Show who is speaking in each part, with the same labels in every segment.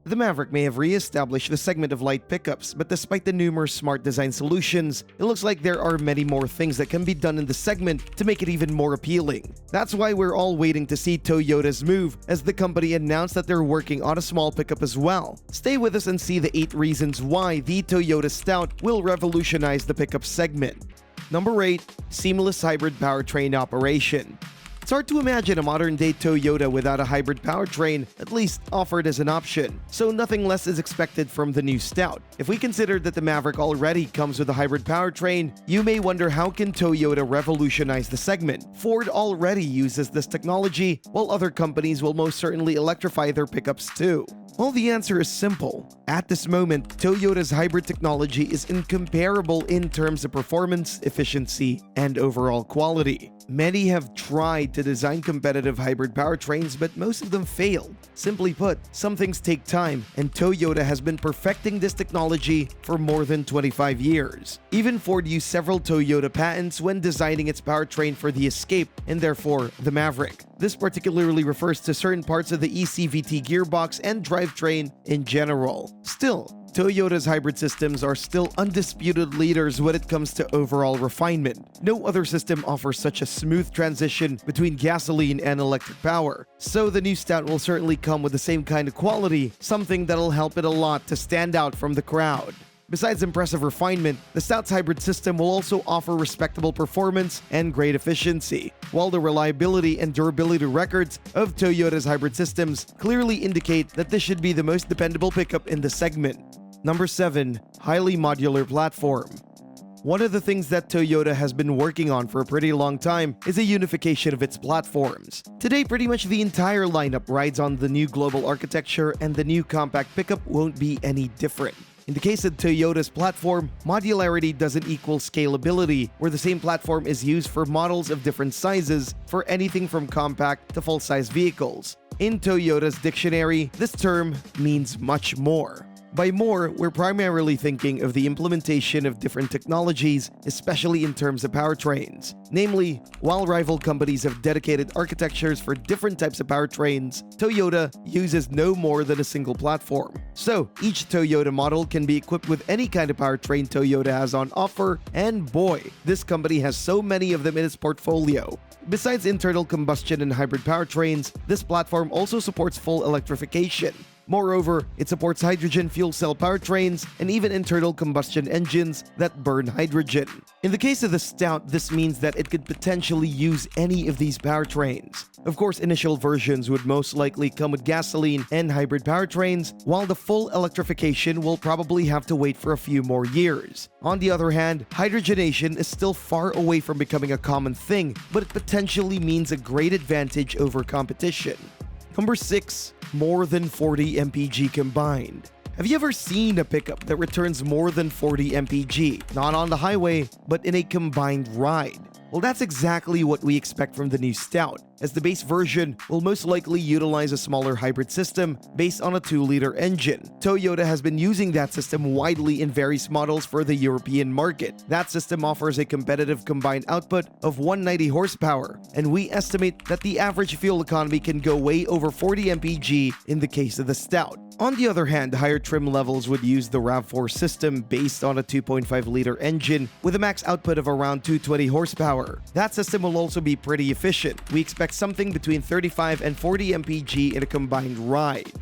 Speaker 1: The Maverick may have re-established the segment of light pickups, but despite the numerous smart design solutions, it looks like there are many more things that can be done in the segment to make it even more appealing. That's why we're all waiting to see Toyota's move, as the company announced that they're working on a small pickup as well. Stay with us and see the 8 reasons why the Toyota Stout will revolutionize the pickup segment. Number 8. Seamless hybrid powertrain operation. It's hard to imagine a modern-day Toyota without a hybrid powertrain, at least offered as an option, so nothing less is expected from the new Stout. If we consider that the Maverick already comes with a hybrid powertrain, you may wonder how can Toyota revolutionize the segment. Ford already uses this technology, while other companies will most certainly electrify their pickups too. Well, the answer is simple. At this moment, Toyota's hybrid technology is incomparable in terms of performance, efficiency, and overall quality. Many have tried to design competitive hybrid powertrains, but most of them failed. Simply put, some things take time, and Toyota has been perfecting this technology for more than 25 years. Even Ford used several Toyota patents when designing its powertrain for the Escape, and therefore the Maverick. This particularly refers to certain parts of the ECVT gearbox and drivetrain in general. Still, Toyota's hybrid systems are still undisputed leaders when it comes to overall refinement. No other system offers such a smooth transition between gasoline and electric power. So the new Stout will certainly come with the same kind of quality, something that'll help it a lot to stand out from the crowd. Besides impressive refinement, the Stout's hybrid system will also offer respectable performance and great efficiency, while the reliability and durability records of Toyota's hybrid systems clearly indicate that this should be the most dependable pickup in the segment. Number 7. Highly modular platform. One of the things that Toyota has been working on for a pretty long time is a unification of its platforms. Today, pretty much the entire lineup rides on the new global architecture, and the new compact pickup won't be any different. In the case of Toyota's platform, modularity doesn't equal scalability, where the same platform is used for models of different sizes for anything from compact to full-size vehicles. In Toyota's dictionary, this term means much more. By more, we're primarily thinking of the implementation of different technologies, especially in terms of powertrains. Namely, while rival companies have dedicated architectures for different types of powertrains, Toyota uses no more than a single platform. So, each Toyota model can be equipped with any kind of powertrain Toyota has on offer, and boy, this company has so many of them in its portfolio. Besides internal combustion and hybrid powertrains, this platform also supports full electrification. Moreover, it supports hydrogen fuel cell powertrains and even internal combustion engines that burn hydrogen. In the case of the Stout, this means that it could potentially use any of these powertrains. Of course, initial versions would most likely come with gasoline and hybrid powertrains, while the full electrification will probably have to wait for a few more years. On the other hand, hydrogenation is still far away from becoming a common thing, but it potentially means a great advantage over competition. Number 6. More than 40 mpg combined. Have you ever seen a pickup that returns more than 40 mpg, not on the highway, but in a combined ride? Well, that's exactly what we expect from the new Stout, as the base version will most likely utilize a smaller hybrid system based on a 2-liter engine. Toyota has been using that system widely in various models for the European market. That system offers a competitive combined output of 190 horsepower, and we estimate that the average fuel economy can go way over 40 mpg in the case of the Stout. On the other hand, higher trim levels would use the RAV4 system based on a 2.5-liter engine with a max output of around 220 horsepower. That system will also be pretty efficient. We expect something between 35 and 40 mpg in a combined ride.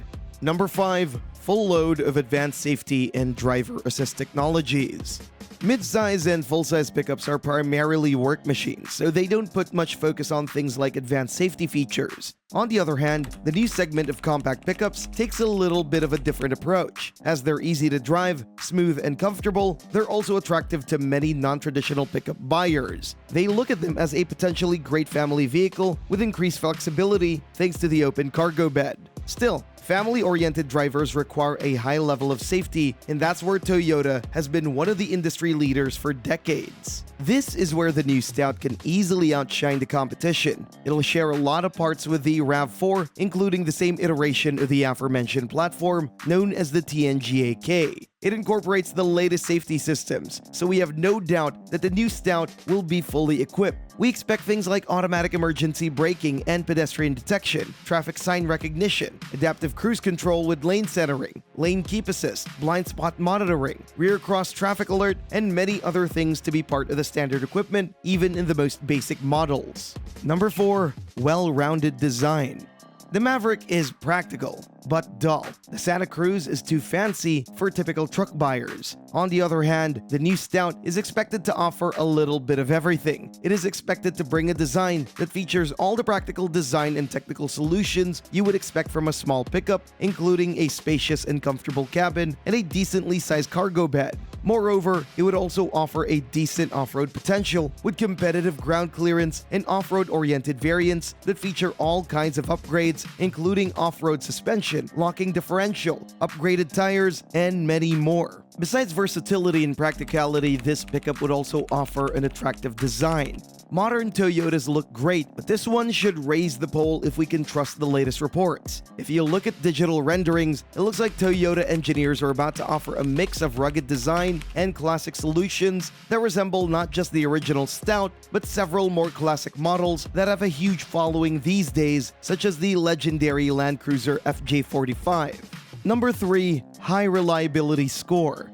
Speaker 1: Number 5. Full load of advanced safety and driver assist technologies. Mid-size and full-size pickups are primarily work machines, so they don't put much focus on things like advanced safety features. On the other hand, the new segment of compact pickups takes a little bit of a different approach. As they're easy to drive, smooth, and comfortable, they're also attractive to many non-traditional pickup buyers. They look at them as a potentially great family vehicle with increased flexibility thanks to the open cargo bed. Still, family-oriented drivers require a high level of safety, and that's where Toyota has been one of the industry leaders for decades. This is where the new Stout can easily outshine the competition. It'll share a lot of parts with the RAV4, including the same iteration of the aforementioned platform, known as the TNGA-K. It incorporates the latest safety systems, so we have no doubt that the new Stout will be fully equipped. We expect things like automatic emergency braking and pedestrian detection, traffic sign recognition, adaptive cruise control with lane centering, lane keep assist, blind spot monitoring, rear cross traffic alert, and many other things to be part of the standard equipment, even in the most basic models. Number 4. Well-rounded design. The Maverick is practical, but dull. The Santa Cruz is too fancy for typical truck buyers. On the other hand, the new Stout is expected to offer a little bit of everything. It is expected to bring a design that features all the practical design and technical solutions you would expect from a small pickup, including a spacious and comfortable cabin and a decently sized cargo bed. Moreover, it would also offer a decent off-road potential with competitive ground clearance and off-road oriented variants that feature all kinds of upgrades, including off-road suspension, locking differential, upgraded tires, and many more. Besides versatility and practicality, this pickup would also offer an attractive design. Modern Toyotas look great, but this one should raise the pole if we can trust the latest reports. If you look at digital renderings, it looks like Toyota engineers are about to offer a mix of rugged design and classic solutions that resemble not just the original Stout, but several more classic models that have a huge following these days, such as the legendary Land Cruiser FJ45. Number 3. High reliability score.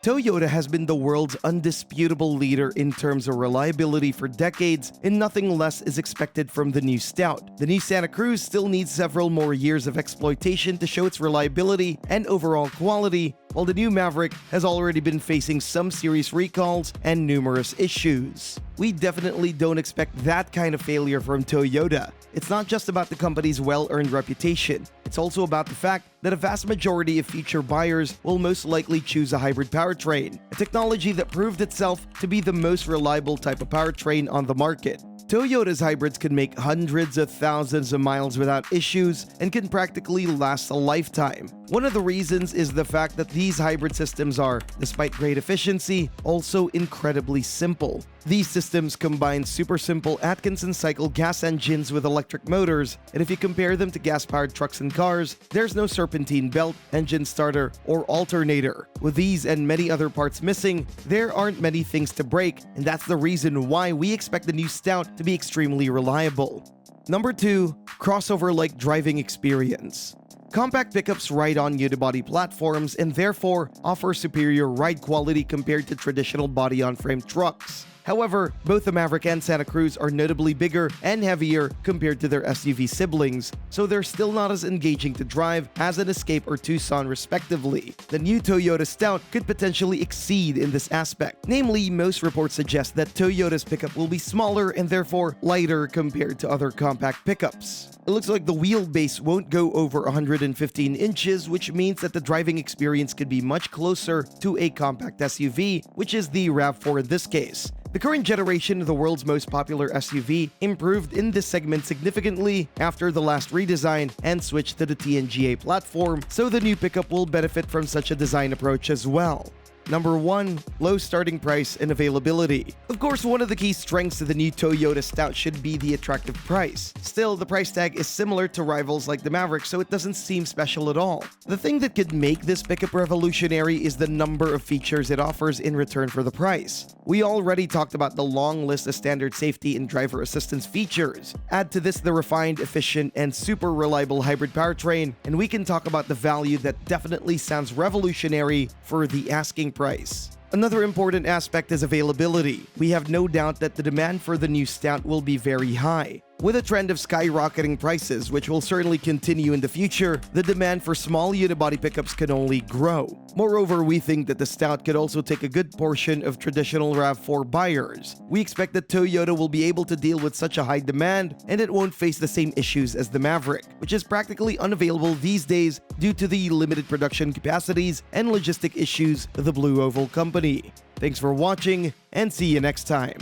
Speaker 1: Toyota has been the world's undisputable leader in terms of reliability for decades, and nothing less is expected from the new Stout. The new Santa Cruz still needs several more years of exploitation to show its reliability and overall quality, while the new Maverick has already been facing some serious recalls and numerous issues. We definitely don't expect that kind of failure from Toyota. It's not just about the company's well-earned reputation. It's also about the fact that a vast majority of future buyers will most likely choose a hybrid powertrain, a technology that proved itself to be the most reliable type of powertrain on the market. Toyota's hybrids can make hundreds of thousands of miles without issues and can practically last a lifetime. One of the reasons is the fact that these hybrid systems are, despite great efficiency, also incredibly simple. These systems combine super simple Atkinson cycle gas engines with electric motors, and if you compare them to gas-powered trucks and cars, there's no serpentine belt, engine starter, or alternator. With these and many other parts missing, there aren't many things to break, and that's the reason why we expect the new Stout to be extremely reliable. Number 2. Crossover-like driving experience. Compact pickups ride on unibody platforms and therefore offer superior ride quality compared to traditional body-on-frame trucks. However, both the Maverick and Santa Cruz are notably bigger and heavier compared to their SUV siblings, so they're still not as engaging to drive as an Escape or Tucson respectively. The new Toyota Stout could potentially exceed in this aspect. Namely, most reports suggest that Toyota's pickup will be smaller and therefore lighter compared to other compact pickups. It looks like the wheelbase won't go over 115 inches, which means that the driving experience could be much closer to a compact SUV, which is the RAV4 in this case. The current generation of the world's most popular SUV improved in this segment significantly after the last redesign and switched to the TNGA platform, so the new pickup will benefit from such a design approach as well. Number 1. Low starting price and availability. Of course, one of the key strengths of the new Toyota Stout should be the attractive price. Still, the price tag is similar to rivals like the Maverick, so it doesn't seem special at all. The thing that could make this pickup revolutionary is the number of features it offers in return for the price. We already talked about the long list of standard safety and driver assistance features. Add to this the refined, efficient, and super reliable hybrid powertrain, and we can talk about the value that definitely sounds revolutionary for the asking price. Another important aspect is availability. We have no doubt that the demand for the new Stout will be very high. With a trend of skyrocketing prices, which will certainly continue in the future, the demand for small unibody pickups can only grow. Moreover, we think that the Stout could also take a good portion of traditional RAV4 buyers. We expect that Toyota will be able to deal with such a high demand, and it won't face the same issues as the Maverick, which is practically unavailable these days due to the limited production capacities and logistic issues of the Blue Oval company. Thanks for watching, and see you next time.